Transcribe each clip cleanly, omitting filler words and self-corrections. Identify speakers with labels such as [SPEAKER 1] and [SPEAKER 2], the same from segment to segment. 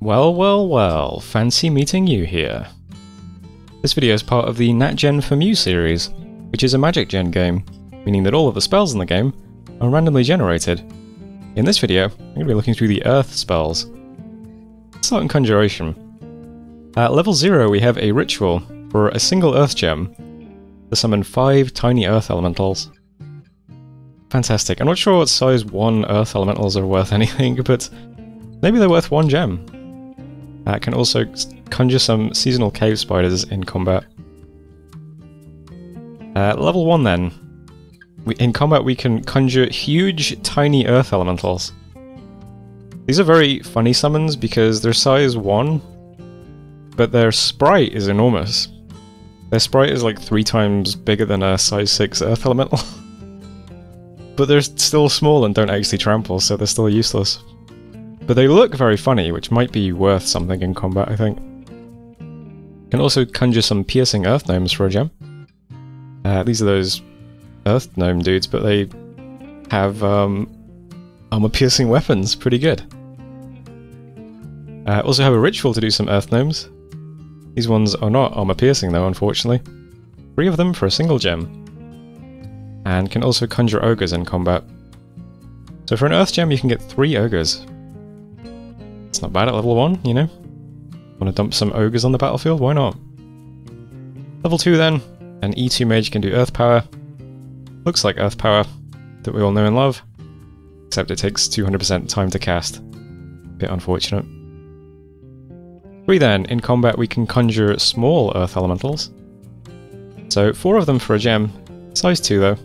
[SPEAKER 1] Well, well, well, fancy meeting you here. This video is part of the NationGen MagicGen series, which is a MagicGen game, meaning that all of the spells in the game are randomly generated. In this video, I'm going to be looking through the Earth spells. Let's start in Conjuration. At level 0 we have a ritual for a single Earth gem to summon 5 tiny Earth elementals. Fantastic. I'm not sure what size 1 Earth elementals are worth anything, but maybe they're worth 1 gem. Can also conjure some seasonal cave spiders in combat. Level 1 then. In combat we can conjure huge, tiny Earth elementals. These are very funny summons because they're size 1, but their sprite is enormous. Their sprite is like 3 times bigger than a size 6 Earth elemental. But they're still small and don't actually trample, so they're still useless. But they look very funny, which might be worth something in combat, I think. Can also conjure some piercing Earth Gnomes for a gem. These are those Earth Gnome dudes, but they have armor-piercing weapons. Pretty good. Also have a ritual to do some Earth Gnomes. These ones are not armor-piercing though, unfortunately. 3 of them for a single gem. And can also conjure ogres in combat. So for an Earth gem you can get 3 ogres. It's not bad at level 1, you know? Want to dump some ogres on the battlefield? Why not? Level 2 then, an E2 mage can do Earth Power. Looks like Earth Power that we all know and love, except it takes 200% time to cast. Bit unfortunate. 3 then, in combat we can conjure small Earth elementals. So 4 of them for a gem, size 2 though.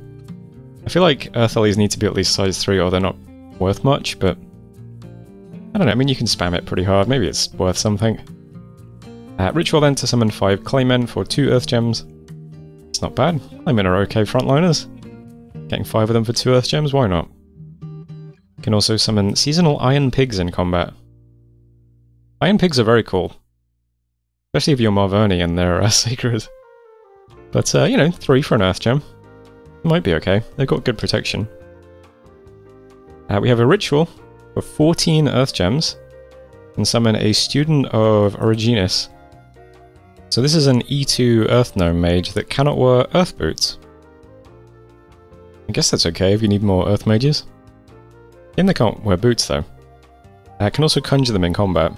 [SPEAKER 1] I feel like Earth Ellies need to be at least size 3 or they're not worth much, but I don't know, I mean you can spam it pretty hard, maybe it's worth something. Ritual then to summon 5 Claymen for 2 Earth Gems. It's not bad, Claymen are okay frontliners. Getting 5 of them for 2 Earth Gems, why not? Can also summon seasonal Iron Pigs in combat. Iron Pigs are very cool. Especially if you're Marvoni and they're sacred. But, you know, 3 for an Earth Gem. Might be okay, they've got good protection. We have a ritual for 14 Earth Gems, and summon a student of Origenis. So this is an E2 Earth Gnome mage that cannot wear Earth Boots. I guess that's okay if you need more Earth mages. Game they can't wear boots though. Can also conjure them in combat.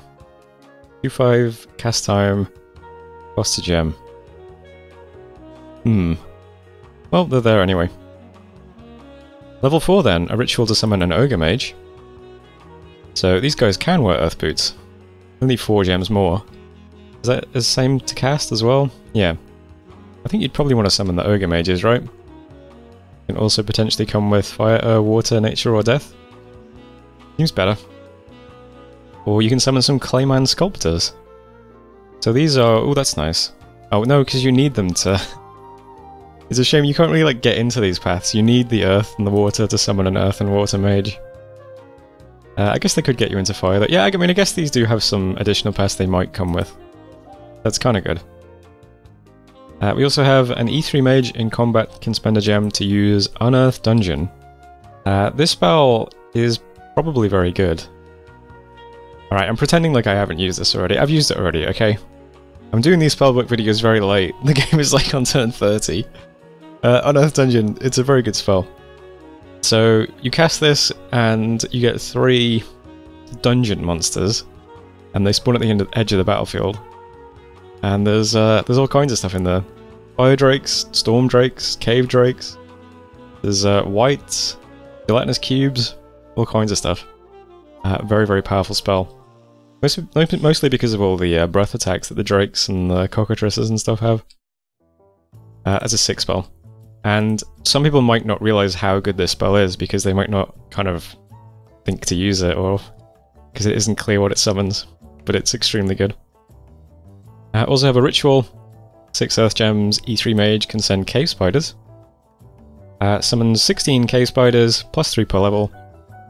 [SPEAKER 1] 2/5, cast time, cost a gem. Well, they're there anyway. Level 4 then, a ritual to summon an Ogre Mage. So these guys can wear Earth Boots. Only 4 gems more. Is that the same to cast as well? Yeah. I think you'd probably want to summon the Ogre Mages, right? Can also potentially come with Fire, Water, Nature, or Death. Seems better. Or you can summon some Clayman Sculptors. So these are... oh, that's nice. Oh, no, because you need them to... It's a shame you can't really like get into these paths. You need the Earth and the Water to summon an Earth and Water Mage. I guess they could get you into fire. But yeah, I mean, I guess these do have some additional paths they might come with. That's kind of good. We also have an E3 mage in combat can spend a gem to use Unearthed Dungeon. This spell is probably very good. Alright, I'm pretending like I haven't used this already. I've used it already, okay? I'm doing these spellbook videos very late. The game is like on turn 30. Unearthed Dungeon, it's a very good spell. So you cast this and you get 3 dungeon monsters, and they spawn at the edge of the battlefield. And there's all kinds of stuff in there: fire drakes, storm drakes, cave drakes. There's white, gelatinous cubes, all kinds of stuff. Very very powerful spell. Mostly because of all the breath attacks that the drakes and the cockatrices and stuff have. As a 6 spell. And some people might not realize how good this spell is because they might not kind of think to use it, or because it isn't clear what it summons, but it's extremely good. Also have a ritual, 6 Earth Gems, E3 Mage can send cave spiders. Summons 16 cave spiders, plus 3 per level,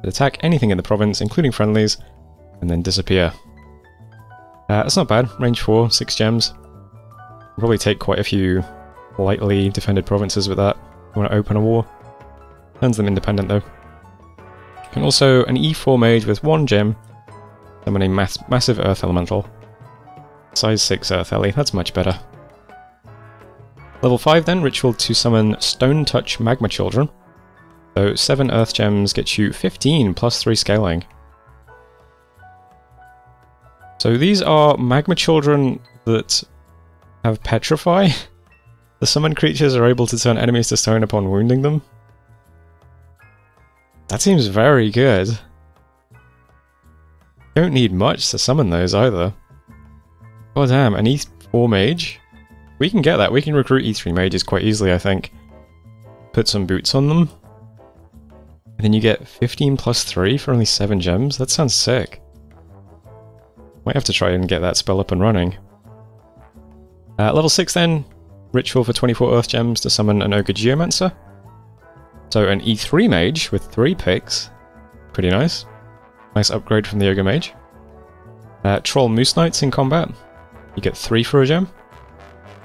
[SPEAKER 1] that attack anything in the province, including friendlies, and then disappear. That's not bad, range 4, 6 gems. Probably take quite a few lightly defended provinces with that. You want to open a war. Turns them independent though. And also an E4 mage with 1 gem Summon a massive Earth Elemental. Size 6 Earth Ellie, that's much better. Level 5 then, Ritual to summon Stone Touch Magma Children. So 7 Earth Gems get you 15 plus 3 scaling. So these are Magma Children that have Petrify. The summoned creatures are able to turn enemies to stone upon wounding them. That seems very good. Don't need much to summon those either. God damn, an E4 mage? We can get that. We can recruit E3 mages quite easily, I think. Put some boots on them. And then you get 15 plus 3 for only 7 gems? That sounds sick. Might have to try and get that spell up and running. Level 6 then. Ritual for 24 Earth Gems to summon an Ogre Geomancer. So an E3 mage with 3 picks. Pretty nice. Nice upgrade from the Ogre Mage. Troll Moose Knights in combat. You get 3 for a gem.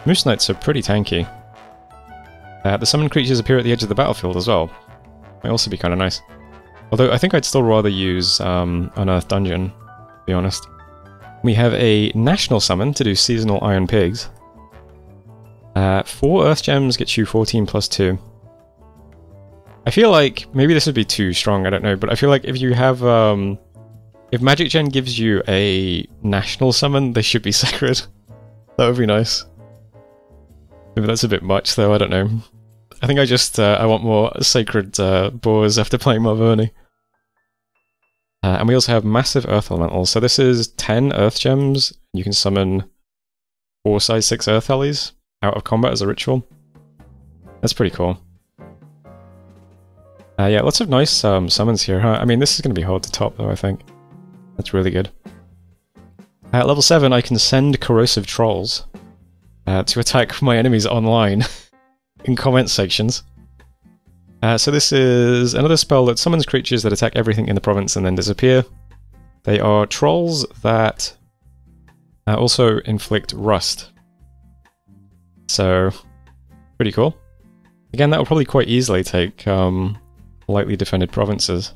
[SPEAKER 1] Moose Knights are pretty tanky. The summoned creatures appear at the edge of the battlefield as well. Might also be kind of nice. Although I think I'd still rather use Unearthed Dungeon, to be honest. We have a national summon to do Seasonal Iron Pigs. 4 Earth Gems gets you 14 plus 2. I feel like, maybe this would be too strong, I don't know, but I feel like if you have, if MagicGen gives you a national summon, they should be sacred. That would be nice. Maybe that's a bit much though, I don't know. I think I want more sacred boars after playing Marvoni. And we also have massive Earth Elementals, so this is 10 Earth Gems. You can summon 4 size 6 Earth Ellies out of combat as a ritual. That's pretty cool. Yeah, lots of nice summons here, huh? I mean, this is going to be hard to top, though, I think. That's really good. At level 7, I can send Corrosive Trolls to attack my enemies online in comment sections. So this is another spell that summons creatures that attack everything in the province and then disappear. They are trolls that also inflict rust. So, pretty cool. Again, that will probably quite easily take lightly defended provinces.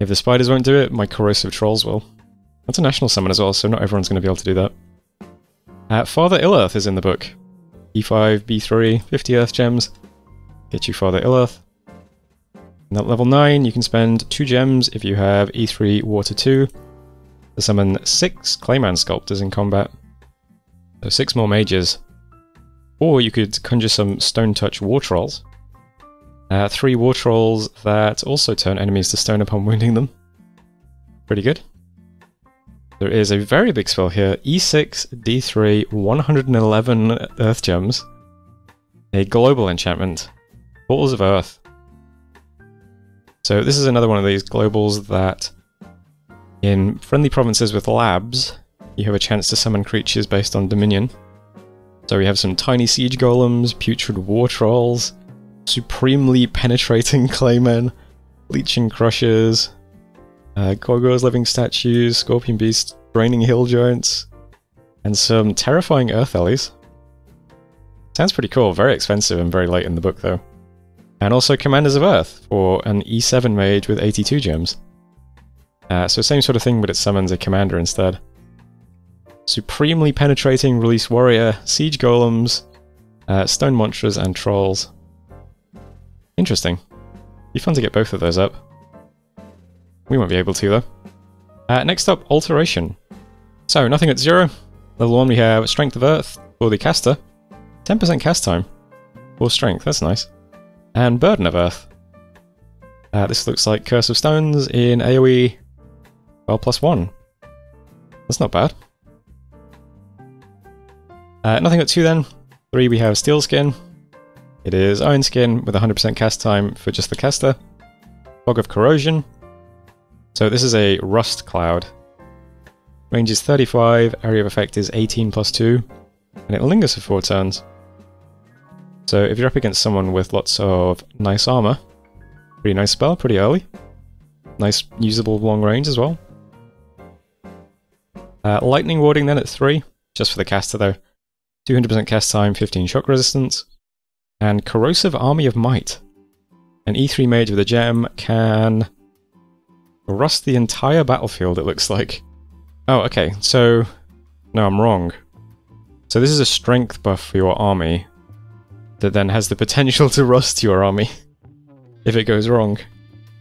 [SPEAKER 1] If the spiders won't do it, my corrosive trolls will. That's a national summon as well, so not everyone's going to be able to do that. Father Ill-Earth is in the book. E5, B3, 50 Earth Gems. Get you Father Ill-Earth. And at level 9, you can spend 2 gems if you have E3 Water 2 to summon 6 Clayman Sculptors in combat. So 6 more mages. Or you could conjure some Stone Touch War Trolls. 3 War Trolls that also turn enemies to stone upon wounding them. Pretty good. There is a very big spell here. E6, D3, 111 Earth Gems. A global enchantment. Portals of Earth. So this is another one of these globals that in friendly provinces with labs, you have a chance to summon creatures based on Dominion. So we have some tiny siege golems, putrid war trolls, supremely penetrating claymen, leeching crushers, Gorgor's living statues, scorpion beasts, draining hill giants, and some terrifying earth ellies. Sounds pretty cool, very expensive and very late in the book though. And also Commanders of Earth for an E7 mage with 82 gems. So same sort of thing, but it summons a commander instead. Supremely penetrating release warrior, siege golems, stone monsters, and trolls. Interesting. Be fun to get both of those up. We won't be able to though. Next up, Alteration. So nothing at 0. Level 1 we have Strength of Earth for the caster. 10% cast time. Or strength, that's nice. And Burden of Earth. This looks like Curse of Stones in AoE, well, +1. That's not bad. Nothing at 2 then. 3 we have Steel Skin. It is Iron Skin with 100% cast time for just the caster. Fog of Corrosion. So this is a Rust Cloud. Range is 35, area of effect is 18 plus 2, and it lingers for 4 turns. So if you're up against someone with lots of nice armor, pretty nice spell, pretty early. Nice usable long range as well. Lightning Warding then at 3, just for the caster though. 200% cast time, 15 shock resistance. And Corrosive Army of Might. An E3 mage with a gem can Rust the entire battlefield, it looks like. Oh, okay, so... No, I'm wrong. So this is a strength buff for your army that then has the potential to rust your army if it goes wrong.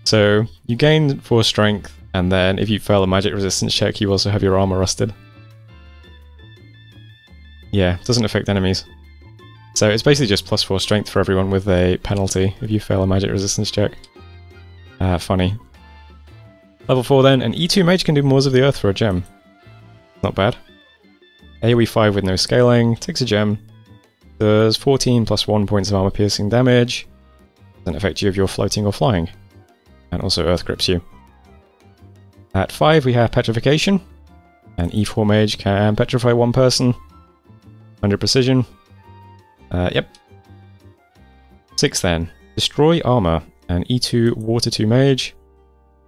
[SPEAKER 1] So you gain 4 strength, and then if you fail a magic resistance check, you also have your armor rusted. Yeah, doesn't affect enemies. So it's basically just +4 strength for everyone with a penalty if you fail a magic resistance check. Funny. Level 4 then, an E2 mage can do Moors of the Earth for a gem. Not bad. AoE 5 with no scaling, takes a gem, does 14 + 1 points of armor piercing damage, doesn't affect you if you're floating or flying, and also earth grips you. At 5 we have Petrification, an E4 mage can petrify 1 person, 100 precision. Yep. 6 then, Destroy Armor, an E2 Water 2 mage,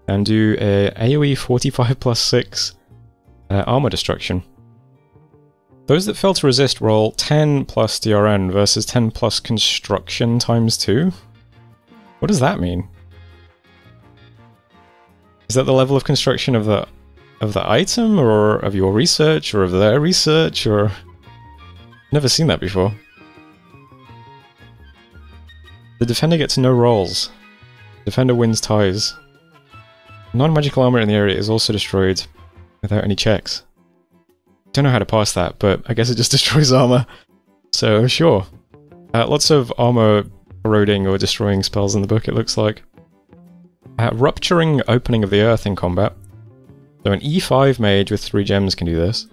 [SPEAKER 1] and do a AoE 45 + 6 armor destruction. Those that fail to resist roll 10 plus DRN versus 10 plus construction times 2? What does that mean? Is that the level of construction of the item, or of your research, or of their research, or... Never seen that before. The defender gets no rolls. Defender wins ties. Non-magical armor in the area is also destroyed without any checks. Don't know how to pass that, but I guess it just destroys armor. So, sure. Lots of armor eroding or destroying spells in the book, it looks like. Rupturing Opening of the Earth in combat. So an E5 mage with 3 gems can do this.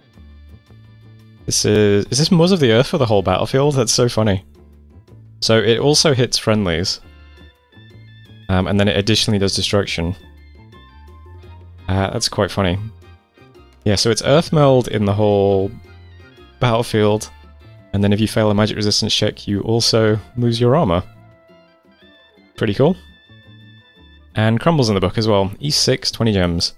[SPEAKER 1] Is this Moors of the Earth for the whole battlefield? That's so funny. So it also hits friendlies. And then it additionally does destruction. That's quite funny. Yeah, so it's Earth Meld in the whole battlefield, and then if you fail a magic resistance check, you also lose your armor. Pretty cool. And Crumbles in the book as well. E6, 20 gems.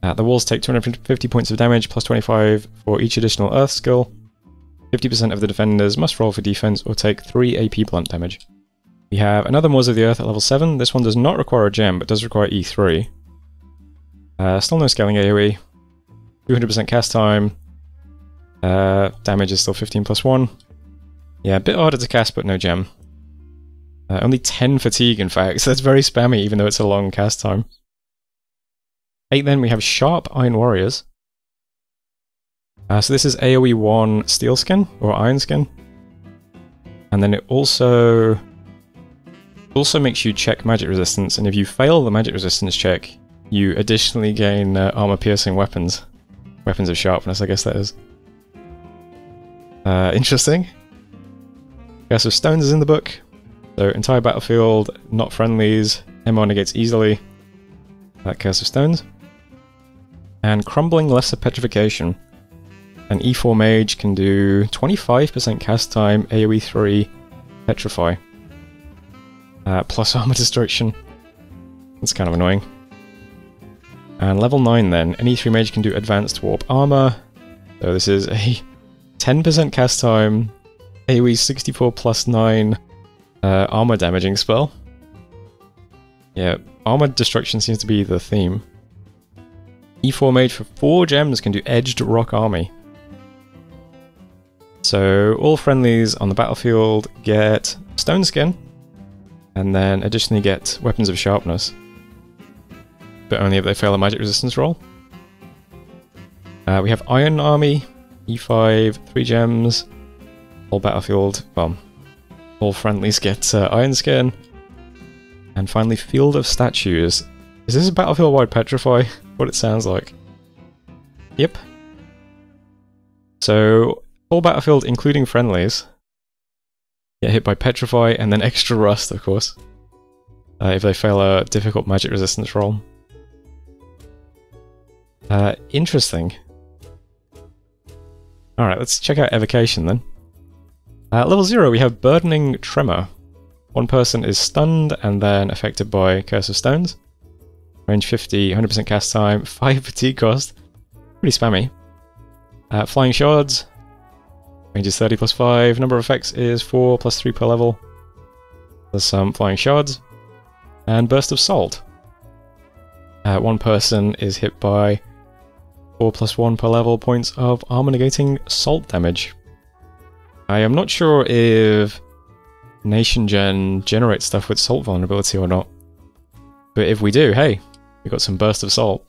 [SPEAKER 1] The walls take 250 points of damage, plus 25 for each additional Earth skill. 50% of the defenders must roll for defense or take 3 AP blunt damage. We have another Moors of the Earth at level 7. This one does not require a gem, but does require E3. Still no scaling AoE. 200% cast time. Damage is still 15 + 1. Yeah, a bit harder to cast, but no gem. Only 10 fatigue, in fact, so that's very spammy, even though it's a long cast time. 8 then, we have Sharp Iron Warriors. So this is AoE 1 Steel Skin, or Iron Skin. And then it also makes you check magic resistance, and if you fail the magic resistance check, you additionally gain armor-piercing weapons. Weapons of sharpness, I guess that is. Interesting. Curse of Stones is in the book. So, entire battlefield, not friendlies, MR negates easily. Curse of Stones. And Crumbling Lesser Petrification. An E4 mage can do 25% cast time, AoE 3, Petrify. Plus armor destruction. That's kind of annoying. And level 9 then, an E3 mage can do Advanced Warp Armor. So this is a 10% cast time, AoE 64 + 9 armor damaging spell. Yeah, armor destruction seems to be the theme. E4 mage for 4 gems can do Edged Rock Army. So all friendlies on the battlefield get Stone Skin, and then additionally get Weapons of Sharpness. But only if they fail a magic resistance roll. We have Iron Army, E5, 3 gems, whole battlefield, well, all friendlies get Iron Skin. And finally, Field of Statues. Is this a battlefield-wide Petrify? What it sounds like. Yep. So, whole battlefield, including friendlies, get hit by Petrify and then extra Rust, of course. If they fail a difficult magic resistance roll. Interesting. Alright, let's check out Evocation then. Level 0, we have Burdening Tremor. One person is stunned and then affected by Curse of Stones. Range 50, 100% cast time, 5 fatigue cost. Pretty spammy. Flying Shards. Range is 30 + 5. Number of effects is 4 + 3 per level. There's some Flying Shards. And Burst of Salt. One person is hit by 4+1 per level points of armor negating salt damage. I am not sure if NationGen generates stuff with salt vulnerability or not. But if we do, hey, we got some burst of salt.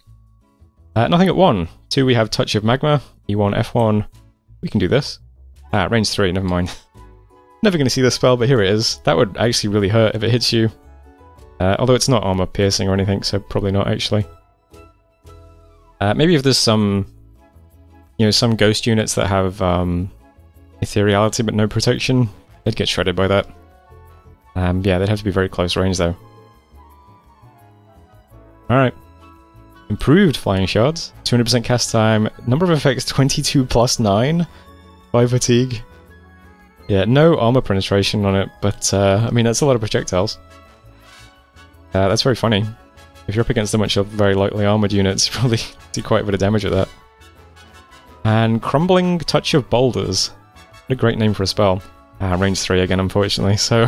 [SPEAKER 1] Nothing at 1. 2, we have Touch of Magma. E1, F1. We can do this. Range 3, never mind. Never going to see this spell, but here it is. That would actually really hurt if it hits you. Although it's not armor piercing or anything, so probably not actually. Maybe if there's some, some ghost units that have ethereality but no protection, they'd get shredded by that. Yeah, they'd have to be very close range though. Alright. Improved flying shards. 200% cast time. Number of effects 22 plus 9. 5 fatigue. Yeah, no armor penetration on it, but I mean that's a lot of projectiles. That's very funny. If you're up against a bunch of very lightly armored units, you probably do quite a bit of damage with that. And Crumbling Touch of Boulders. What a great name for a spell. Range 3 again, unfortunately, so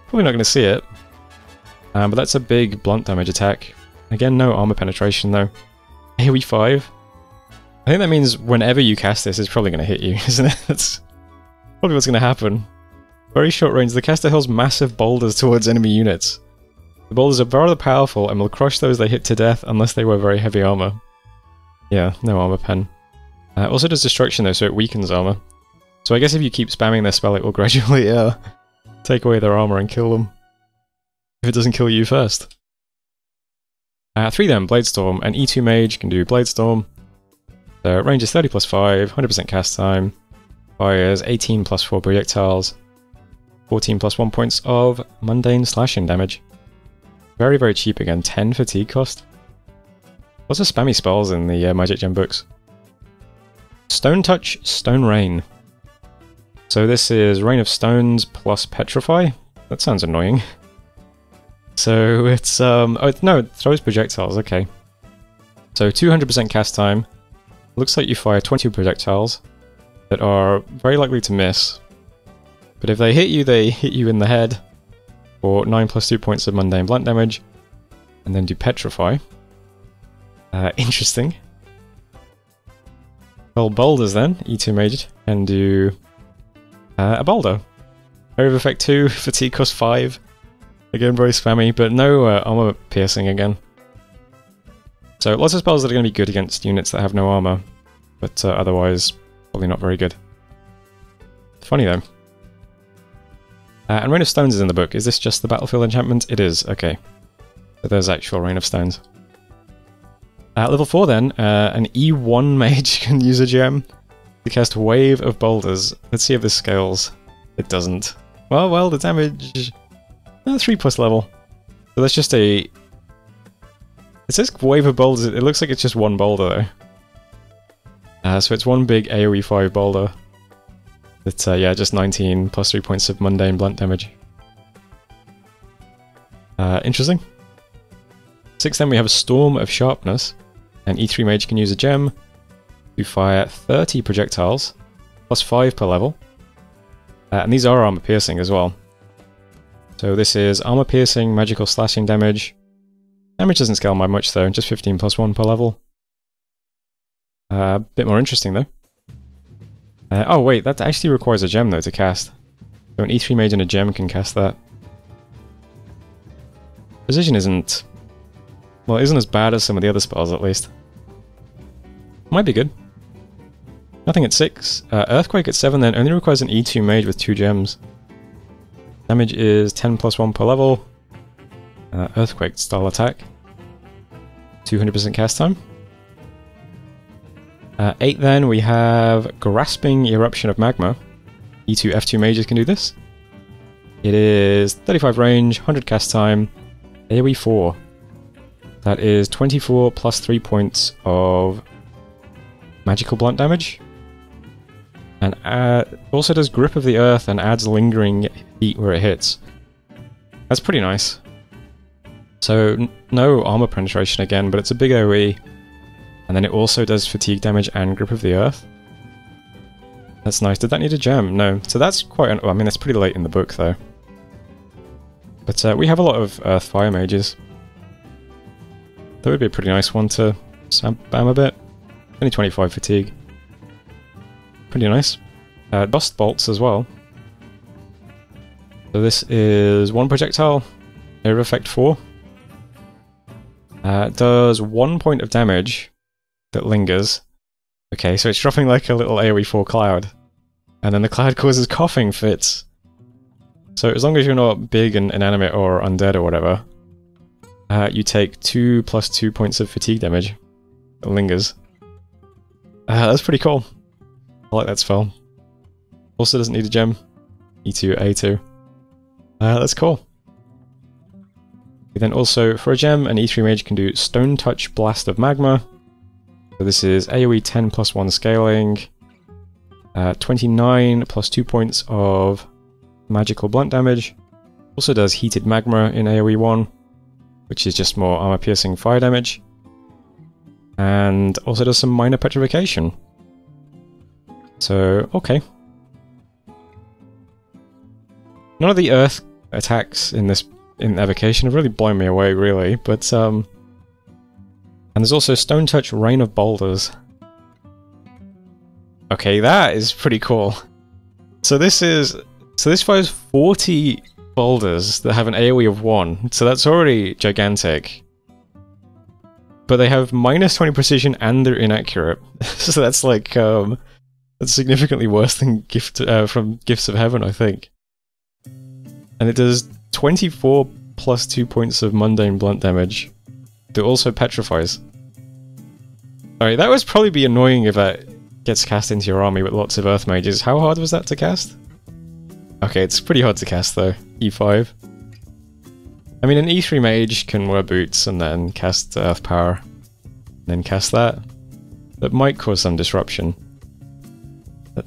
[SPEAKER 1] probably not going to see it. But that's a big blunt damage attack. Again, no armor penetration though. AoE 5. I think that means whenever you cast this, it's probably going to hit you, isn't it? That's probably what's going to happen. Very short range. The caster hurls massive boulders towards enemy units. The boulders are rather powerful and will crush those they hit to death unless they wear very heavy armor. Yeah, no armor pen. Also does destruction though, so it weakens armor. So I guess if you keep spamming their spell, it will gradually take away their armor and kill them. If it doesn't kill you first. 3 then, Bladestorm. An E2 mage can do Bladestorm. The range is 30 plus 5, 100% cast time. Fires 18 plus 4 projectiles. 14 plus 1 points of mundane slashing damage. Very, very cheap again, 10 fatigue cost. Lots of spammy spells in the MagicGen books. Stone Touch, Stone Rain. So this is Rain of Stones plus Petrify. That sounds annoying. So it's, oh no, it throws projectiles, okay. So 200% cast time. Looks like you fire 20 projectiles that are very likely to miss. But if they hit you in the head for 9 plus 2 points of mundane blunt damage, and then do Petrify. Interesting. Well, boulders then, E2 mage, and do a boulder. Area of effect 2, fatigue cost 5. Again, very spammy, but no armor piercing again. So lots of spells that are going to be good against units that have no armor, but otherwise probably not very good. Funny though. And Rain of Stones is in the book. Is this just the battlefield enchantment? It is, okay. So there's actual Rain of Stones. Level 4 then, an E1 mage can use a gem to cast Wave of Boulders. Let's see if this scales. It doesn't. Well, the damage... 3 plus level. So that's just a... It says Wave of Boulders, it looks like it's just one boulder though. So it's one big AoE 5 boulder. It's, yeah, just 19 plus 3 points of mundane blunt damage. Interesting. 6 then we have a Storm of Sharpness. An E3 mage can use a gem to fire 30 projectiles, plus 5 per level. And these are armor piercing as well. So this is armor piercing, magical slashing damage. Damage doesn't scale by much though, just 15 plus 1 per level. Bit more interesting though. Oh wait, that actually requires a gem though to cast. So an E3 mage and a gem can cast that. Precision isn't... Well, it isn't as bad as some of the other spells at least. Might be good. Nothing at 6. Earthquake at 7 then only requires an E2 mage with 2 gems. Damage is 10 plus 1 per level. Earthquake style attack. 200% cast time. 8 then we have Grasping Eruption of Magma. E2 F2 mages can do this. It is 35 range, 100 cast time, AoE 4. That is 24 plus 3 points of magical blunt damage. And also does Grip of the Earth and adds lingering heat where it hits. That's pretty nice. So no armor penetration again, but it's a big AoE. And then it also does fatigue damage and Grip of the Earth. That's nice. Did that need a gem? No. So that's quite... I mean, that's pretty late in the book though. But we have a lot of Earth Fire mages. That would be a pretty nice one to spam a bit. Only 25 fatigue. Pretty nice. Dust bolts as well. So this is 1 projectile, area effect 4. Does 1 point of damage that lingers. Okay, so it's dropping like a little AoE 4 cloud. And then the cloud causes coughing fits. So as long as you're not big and inanimate or undead or whatever, you take 2 + 2 points of fatigue damage that lingers. That's pretty cool. I like that spell. Also doesn't need a gem. E2, A2. That's cool. Then also, for a gem, an E3 mage can do Stone Touch Blast of Magma. So this is AoE 10 + 1 scaling, 29 + 2 points of magical blunt damage. Also does Heated Magma in AoE 1, which is just more armor piercing fire damage. And also does some minor petrification. So, okay. None of the earth attacks in Evocation have really blown me away, really, but and there's also Stone Touch Rain of Boulders. Okay, that is pretty cool. So this fires 40 boulders that have an AoE of 1, so that's already gigantic. But they have -20 precision and they're inaccurate. So that's like that's significantly worse than from Gifts of Heaven, I think. And it does 24 + 2 points of mundane blunt damage. That also petrifies. Alright, that would probably be annoying if that gets cast into your army with lots of earth mages. How hard was that to cast? Okay, it's pretty hard to cast though. E5. I mean, an E3 mage can wear boots and then cast earth power. And then cast that. That might cause some disruption.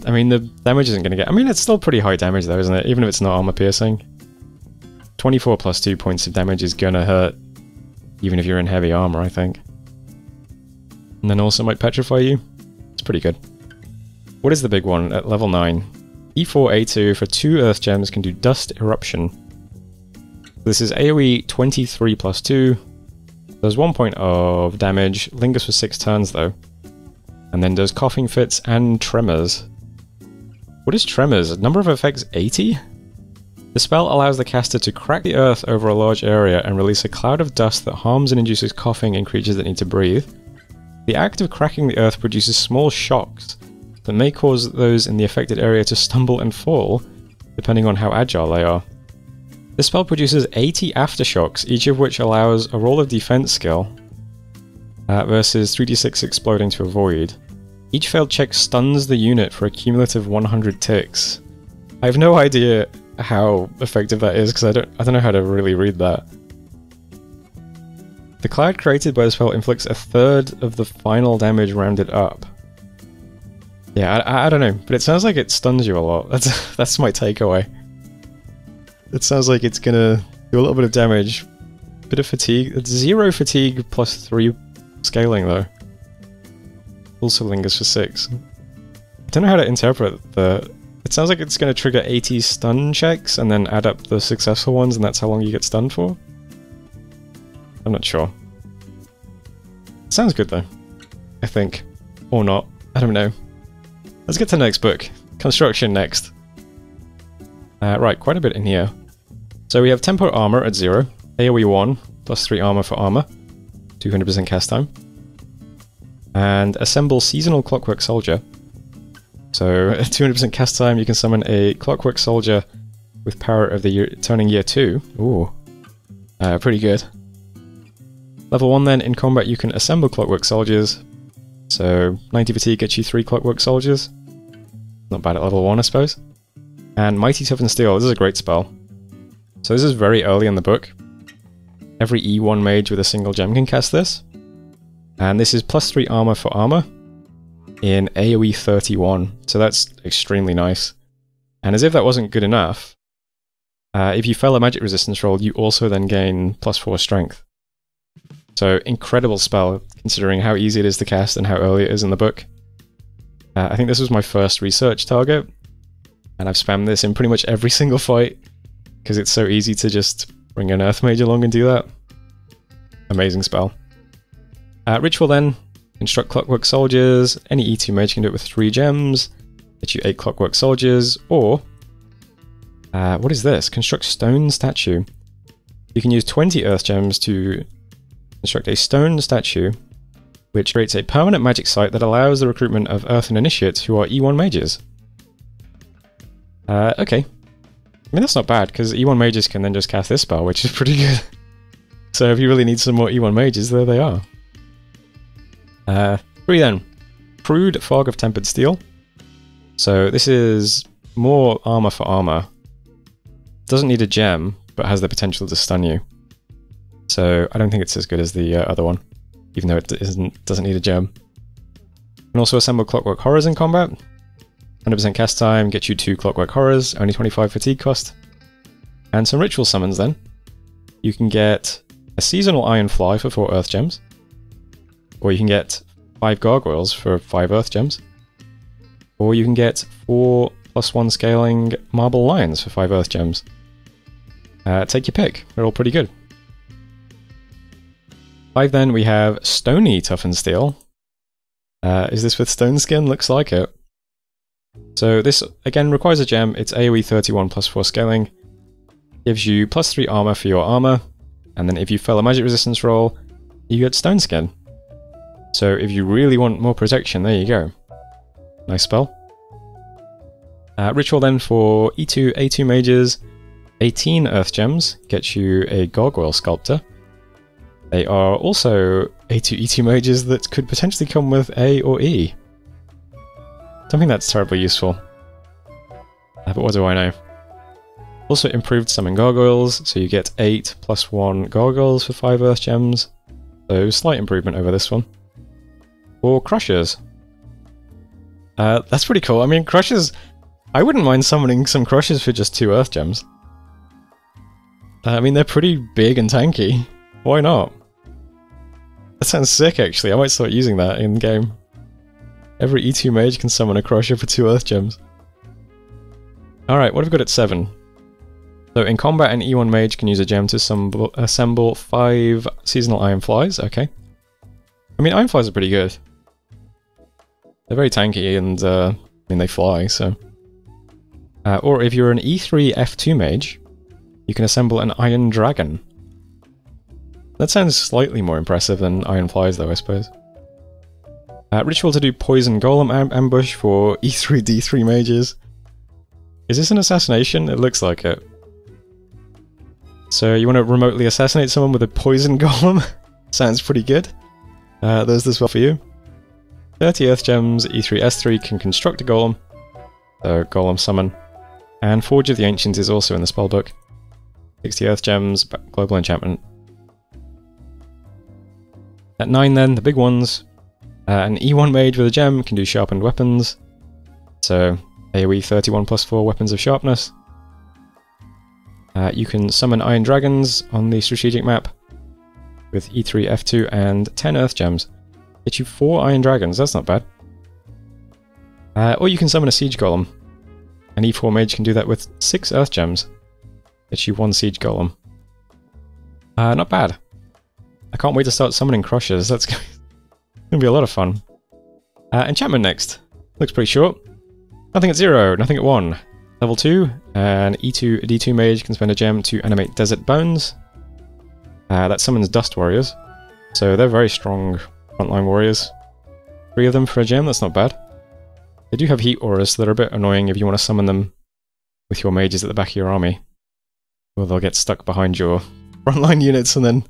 [SPEAKER 1] I mean, the damage isn't going to get... I mean, it's still pretty high damage though, isn't it? Even if it's not armor piercing. 24 + 2 points of damage is gonna hurt, even if you're in heavy armor, I think. And then also might petrify you. It's pretty good. What is the big one at level 9? E4, A2 for 2 earth gems can do Dust Eruption. This is AoE 23 + 2. Does 1 point of damage, lingers for 6 turns though. And then does Coughing Fits and Tremors. What is Tremors? Number of effects 80? The spell allows the caster to crack the earth over a large area and release a cloud of dust that harms and induces coughing in creatures that need to breathe. The act of cracking the earth produces small shocks that may cause those in the affected area to stumble and fall, depending on how agile they are. The spell produces 80 aftershocks, each of which allows a roll of defense skill, versus 3d6 exploding to avoid. Each failed check stuns the unit for a cumulative 100 ticks. I have no idea how effective that is, because I don't know how to really read that. The cloud created by the spell inflicts a third of the final damage rounded up. Yeah, I don't know, but it sounds like it stuns you a lot. That's my takeaway. It sounds like it's gonna do a little bit of damage. Bit of fatigue. It's 0 fatigue + 3 scaling though. Also lingers for 6. I don't know how to interpret the... It sounds like it's going to trigger 80 stun checks and then add up the successful ones, and that's how long you get stunned for? I'm not sure. It sounds good though, I think. Or not. I don't know. Let's get to the next book. Construction next. Right, quite a bit in here. So we have Tempo Armor at 0, AoE 1, +3 armor for armor, 200% cast time. And Assemble Seasonal Clockwork Soldier. So, at 200% cast time, you can summon a Clockwork Soldier with power of the year, turning year 2. Ooh. Pretty good. Level 1 then, in combat you can assemble Clockwork Soldiers. So, 90 fatigue gets you 3 Clockwork Soldiers. Not bad at level 1, I suppose. And Mighty Toughened Steel, this is a great spell. So this is very early in the book. Every E1 mage with a single gem can cast this. And this is +3 armor for armor in AoE 31, so that's extremely nice. And as if that wasn't good enough, if you fail a magic resistance roll, you also then gain +4 strength. So incredible spell, considering how easy it is to cast and how early it is in the book. I think this was my first research target, and I've spammed this in pretty much every single fight, because it's so easy to just bring an Earth Mage along and do that. Amazing spell. Ritual then, construct Clockwork Soldiers. Any E2 mage can do it with 3 gems. Get you 8 Clockwork Soldiers, or... what is this? Construct Stone Statue. You can use 20 Earth Gems to construct a stone statue, which creates a permanent magic site that allows the recruitment of Earthen Initiates who are E1 mages. Okay. I mean, that's not bad, because E1 mages can then just cast this spell, which is pretty good. So if you really need some more E1 mages, there they are. 3 then. Crude Fog of Tempered Steel. So this is more armor for armor. Doesn't need a gem, but has the potential to stun you. So I don't think it's as good as the other one, even though it doesn't need a gem. You can also assemble Clockwork Horrors in combat. 100% cast time, get you 2 Clockwork Horrors, only 25 fatigue cost. And some ritual summons then. You can get a Seasonal Iron Fly for 4 Earth Gems. Or you can get 5 Gargoyles for 5 Earth Gems. Or you can get 4 +1 scaling Marble Lions for 5 Earth Gems. Take your pick, they're all pretty good. 5 then, we have Stony Toughened Steel. Is this with Stone Skin? Looks like it. So this, again, requires a gem. It's AoE 31 +4 scaling. Gives you +3 armor for your armor. And then if you fail a magic resistance roll, you get Stone Skin. So if you really want more protection, there you go. Nice spell. Ritual then for E2, A2 mages. 18 Earth Gems gets you a Gargoyle Sculptor. They are also A2, E2 mages that could potentially come with A or E. Don't think that's terribly useful. But what do I know? Also improved Summon Gargoyles, so you get 8 +1 Gargoyles for 5 Earth Gems. So slight improvement over this one. Or Crushers. That's pretty cool. I mean, Crushers... I wouldn't mind summoning some Crushers for just 2 Earth Gems. I mean, they're pretty big and tanky. Why not? That sounds sick, actually. I might start using that in-game. Every E2 mage can summon a Crusher for 2 Earth Gems. Alright, what have we got at 7? So in combat, an E1 mage can use a gem to assemble 5 Seasonal Iron Flies. Okay. I mean, Iron Flies are pretty good. They're very tanky and, I mean, they fly, so... or if you're an E3 F2 mage, you can assemble an Iron Dragon. That sounds slightly more impressive than Iron Flies, though, I suppose. Ritual to do Poison Golem ambush for E3 D3 mages. Is this an assassination? It looks like it. So you want to remotely assassinate someone with a Poison Golem? Sounds pretty good. There's this well for you. 30 Earth Gems, E3 S3 can construct a Golem. So Golem summon. And Forge of the Ancients is also in the spellbook. 60 Earth Gems, global enchantment. At 9 then, the big ones. An E1 mage with a gem can do sharpened weapons. So AoE 31 +4 weapons of sharpness. You can summon Iron Dragons on the strategic map with E3 F2 and 10 Earth Gems. Get you 4 Iron Dragons, that's not bad. Or you can summon a Siege Golem. An E4 mage can do that with 6 Earth Gems. Get you 1 Siege Golem. Not bad. I can't wait to start summoning Crushers, that's gonna be a lot of fun. Enchantment next. Looks pretty short. Nothing at 0, nothing at 1. Level 2, an E2 D2 mage can spend a gem to animate Desert Bones. That summons Dust Warriors. So they're very strong frontline warriors. 3 of them for a gem, that's not bad. They do have heat auras, so they're a bit annoying if you want to summon them with your mages at the back of your army. Or they'll get stuck behind your frontline units and then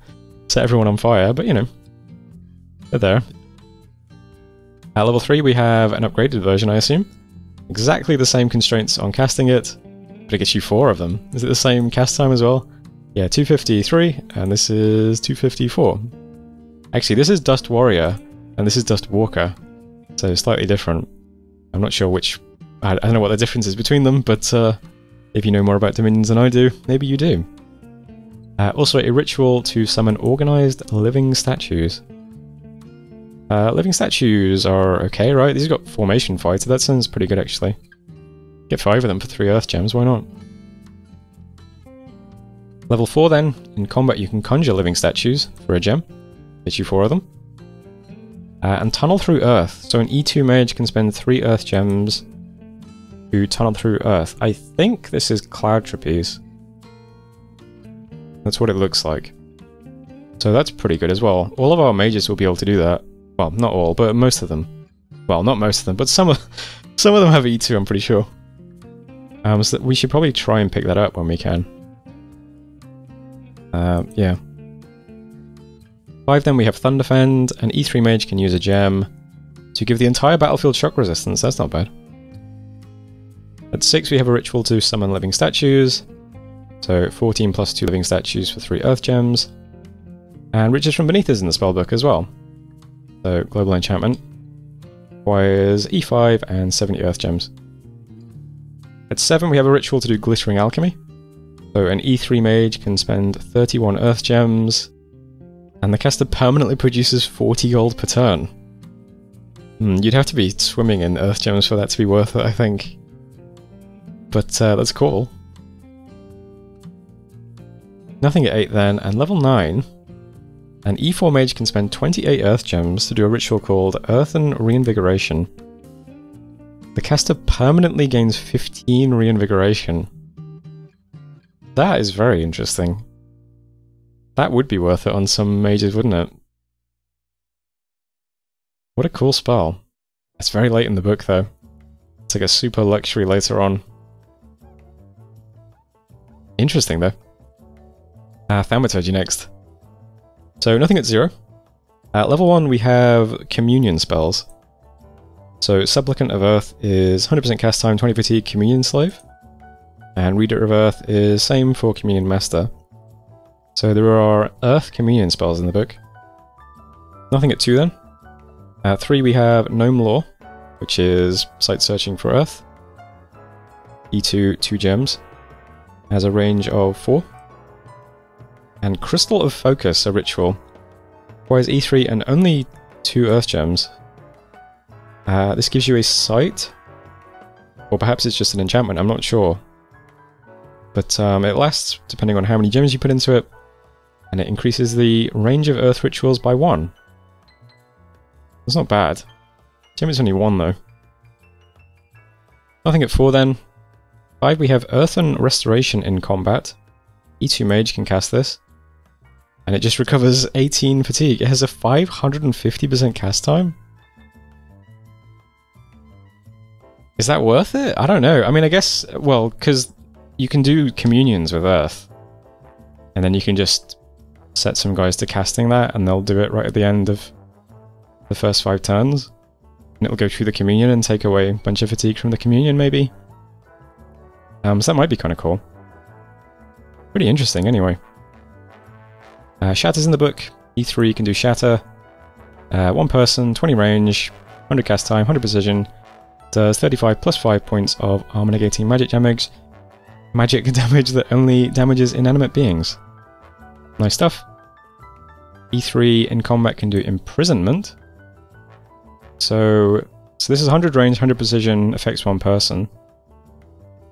[SPEAKER 1] set everyone on fire, but you know. They're there. At level 3 we have an upgraded version, I assume. Exactly the same constraints on casting it, but it gets you 4 of them. Is it the same cast time as well? Yeah, 253, and this is 254. Actually, this is Dust Warrior, and this is Dust Walker, so slightly different. I'm not sure which... I don't know what the difference is between them, but if you know more about Dominions than I do, maybe you do. Also, a ritual to summon Organized Living Statues. Living Statues are okay, right? These have got Formation Fighter, that sounds pretty good actually. Get 5 of them for 3 Earth Gems, why not? Level 4 then, in combat you can conjure Living Statues for a gem. Get you 4 of them. And tunnel through Earth. So an E2 mage can spend 3 Earth gems to tunnel through Earth. I think this is Cloud Trapeze. That's what it looks like. So that's pretty good as well. All of our mages will be able to do that. Well, not all, but most of them. Well, not most of them, but some of them have E2, I'm pretty sure. So we should probably try and pick that up when we can. Yeah. 5 then we have Thunderfend. An E3 mage can use a gem to give the entire battlefield shock resistance. That's not bad. At 6 we have a ritual to summon living statues. So 14 plus 2 living statues for 3 earth gems. And Riches from Beneath is in the spellbook as well. So global enchantment requires E5 and 70 earth gems. At 7 we have a ritual to do glittering alchemy. So an E3 mage can spend 31 earth gems. And the caster permanently produces 40 gold per turn. You'd have to be swimming in earth gems for that to be worth it, I think. But that's cool. Nothing at 8 then, and level 9, an E4 mage can spend 28 earth gems to do a ritual called Earthen Reinvigoration. The caster permanently gains 15 reinvigoration. That is very interesting. That would be worth it on some mages, wouldn't it? What a cool spell. It's very late in the book though. It's like a super luxury later on. Interesting though. Thaumaturgy next. So nothing at 0. At level 1 we have Communion spells. So Supplicant of Earth is 100% cast time, 20 fatigue, Communion Slave. And Reader of Earth is same for Communion Master. So there are Earth Communion spells in the book. Nothing at 2 then. At 3 we have Gnome Lore, which is site searching for Earth. E2, 2 gems. Has a range of 4. And Crystal of Focus, a ritual. Requires E3 and only 2 Earth gems. This gives you a sight. Or perhaps it's just an enchantment, I'm not sure. But it lasts depending on how many gems you put into it. And it increases the range of Earth rituals by 1. That's not bad. Gem is only 1 though. Nothing at 4 then. 5 we have Earthen Restoration in combat. E2 mage can cast this. And it just recovers 18 fatigue. It has a 550% cast time? Is that worth it? I don't know. I mean, I guess, well, because you can do communions with Earth. And then you can just set some guys to casting that, and they'll do it right at the end of the first 5 turns. And it'll go through the communion and take away a bunch of fatigue from the communion, maybe. So that might be kind of cool. Pretty interesting, anyway. Shatter's in the book. E3 can do Shatter. 1 person, 20 range, 100 cast time, 100 precision. Does 35 plus 5 points of armor negating magic damage. Magic damage that only damages inanimate beings. Nice stuff. E3 in combat can do Imprisonment. So this is 100 range, 100 precision, affects 1 person.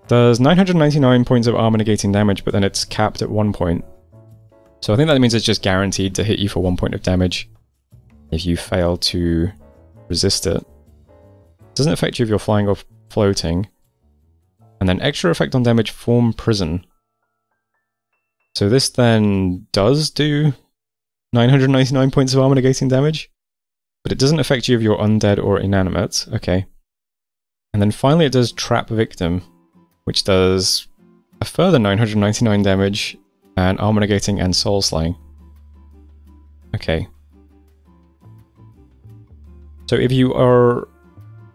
[SPEAKER 1] Does 999 points of armor negating damage, but then it's capped at 1 point. So I think that means it's just guaranteed to hit you for 1 point of damage if you fail to resist it. It doesn't affect you if you're flying or floating. And then extra effect on damage, Form Prison. So this then does do 999 points of armor negating damage, but it doesn't affect you if you're undead or inanimate. Okay. And then finally it does Trap Victim, which does a further 999 damage and armor negating and soul slaying. Okay. So if you are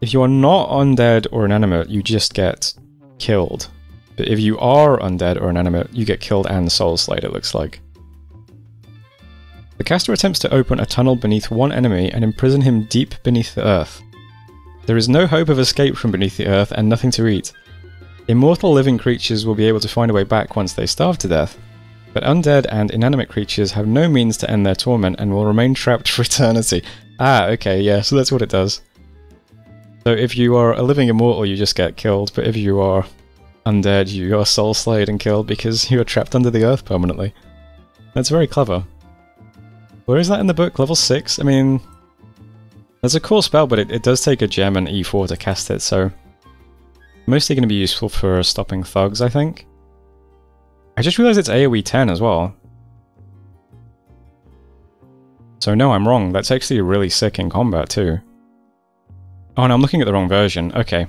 [SPEAKER 1] not undead or inanimate, you just get killed. But if you are undead or inanimate, you get killed and soul slayed, it looks like. The caster attempts to open a tunnel beneath one enemy and imprison him deep beneath the earth. There is no hope of escape from beneath the earth and nothing to eat. Immortal living creatures will be able to find a way back once they starve to death, but undead and inanimate creatures have no means to end their torment and will remain trapped for eternity. Ah, okay, yeah, so that's what it does. So if you are a living immortal, you just get killed, but if you are undead, you are soul slayed and killed because you are trapped under the earth permanently. That's very clever. Where is that in the book? Level 6? I mean, That's a cool spell, but it does take a gem and E4 to cast it, so mostly going to be useful for stopping thugs, I think. I just realized it's AoE 10 as well. So no, I'm wrong. That's actually really sick in combat too. Oh no, I'm looking at the wrong version. Okay.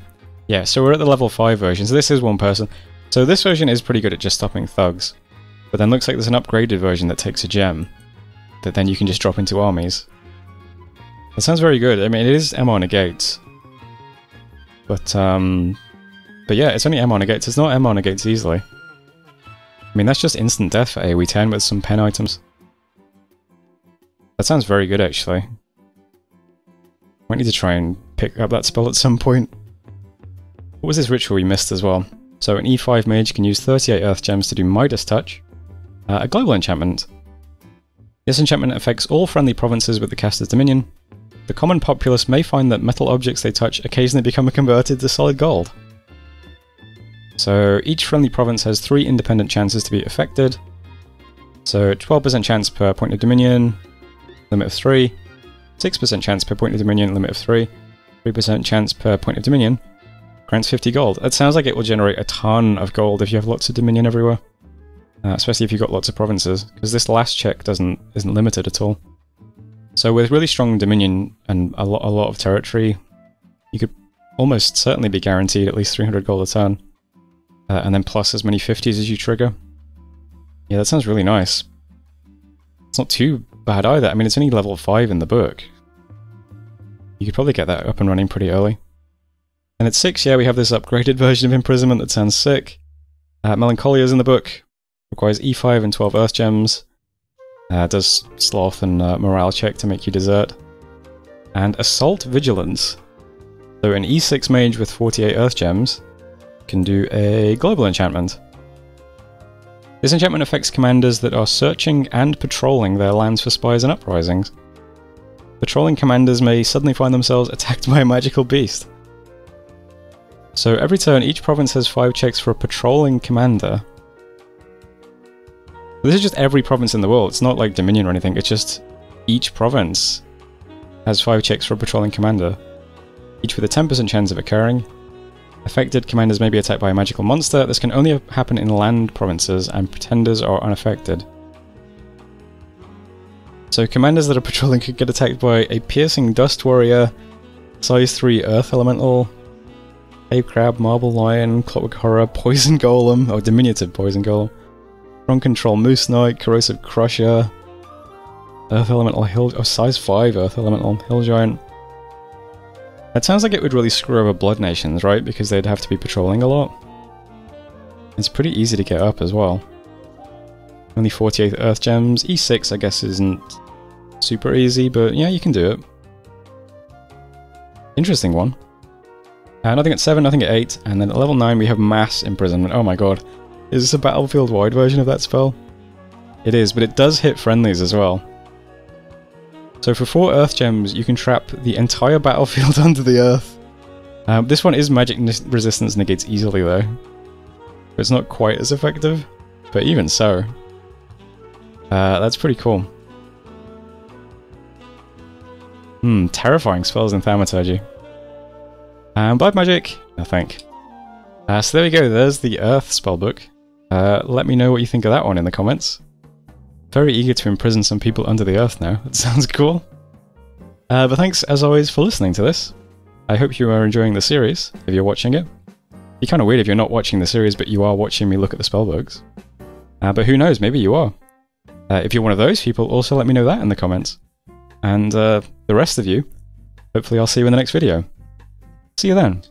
[SPEAKER 1] Yeah, so we're at the level 5 version, so this is one person. So this version is pretty good at just stopping thugs. But then looks like there's an upgraded version that takes a gem that then you can just drop into armies. That sounds very good. I mean, it is MR negates. But yeah, it's only MR negates. It's not MR negates easily. I mean, that's just instant death for AoE 10 with some pen items. That sounds very good, actually. Might need to try and pick up that spell at some point. What was this ritual we missed as well? So an E5 mage can use 38 earth gems to do Midas Touch. A global enchantment. This enchantment affects all friendly provinces with the caster's dominion. The common populace may find that metal objects they touch occasionally become converted to solid gold. So each friendly province has 3 independent chances to be affected. So 12% chance per point of dominion, limit of 3. 6% chance per point of dominion, limit of 3. 3% chance per point of dominion, grants 50 gold. That sounds like it will generate a ton of gold if you have lots of dominion everywhere. Especially if you've got lots of provinces, because this last check isn't limited at all. So with really strong dominion and a lot of territory, you could almost certainly be guaranteed at least 300 gold a turn. And then plus as many 50s as you trigger. Yeah, that sounds really nice. It's not too bad either. I mean, it's only level 5 in the book. You could probably get that up and running pretty early. And at 6, yeah, we have this upgraded version of Imprisonment that sounds sick. Melancholia's in the book. Requires E5 and 12 earth gems. Does sloth and morale check to make you desert. And Assault Vigilance. So an E6 mage with 48 earth gems can do a global enchantment. This enchantment affects commanders that are searching and patrolling their lands for spies and uprisings. Patrolling commanders may suddenly find themselves attacked by a magical beast. So every turn, each province has 5 checks for a patrolling commander. This is just every province in the world. It's not like Dominion or anything. It's just each province has 5 checks for a patrolling commander, each with a 10% chance of occurring. Affected commanders may be attacked by a magical monster. This can only happen in land provinces, and pretenders are unaffected. So commanders that are patrolling could get attacked by a piercing dust warrior, size 3 earth elemental, cave crab, marble lion, clockwork horror, poison golem, or diminutive poison golem, strong control moose knight, corrosive crusher, earth elemental hill, size 5 earth elemental hill giant. That sounds like it would really screw over Blood Nations, right? Because they'd have to be patrolling a lot. It's pretty easy to get up as well. Only 48 earth gems. E6 I guess isn't super easy, but yeah, you can do it. Interesting one. Nothing at 7, nothing at 8, and then at level 9 we have Mass Imprisonment. Oh my god. Is this a battlefield-wide version of that spell? It is, but it does hit friendlies as well. So for 4 earth gems, you can trap the entire battlefield under the earth. This one is magic resistance negates easily though. It's not quite as effective, but even so. That's pretty cool. Terrifying spells in Thaumaturgy. Blood magic? No thank. So there we go, there's the Earth spellbook. Let me know what you think of that one in the comments. Very eager to imprison some people under the earth now. That sounds cool. But thanks, as always, for listening to this. I hope you are enjoying the series, if you're watching it. It'd be kind of weird if you're not watching the series, but you are watching me look at the spellbooks. But who knows, maybe you are. If you're one of those people, also let me know that in the comments. And the rest of you, hopefully I'll see you in the next video. See you then.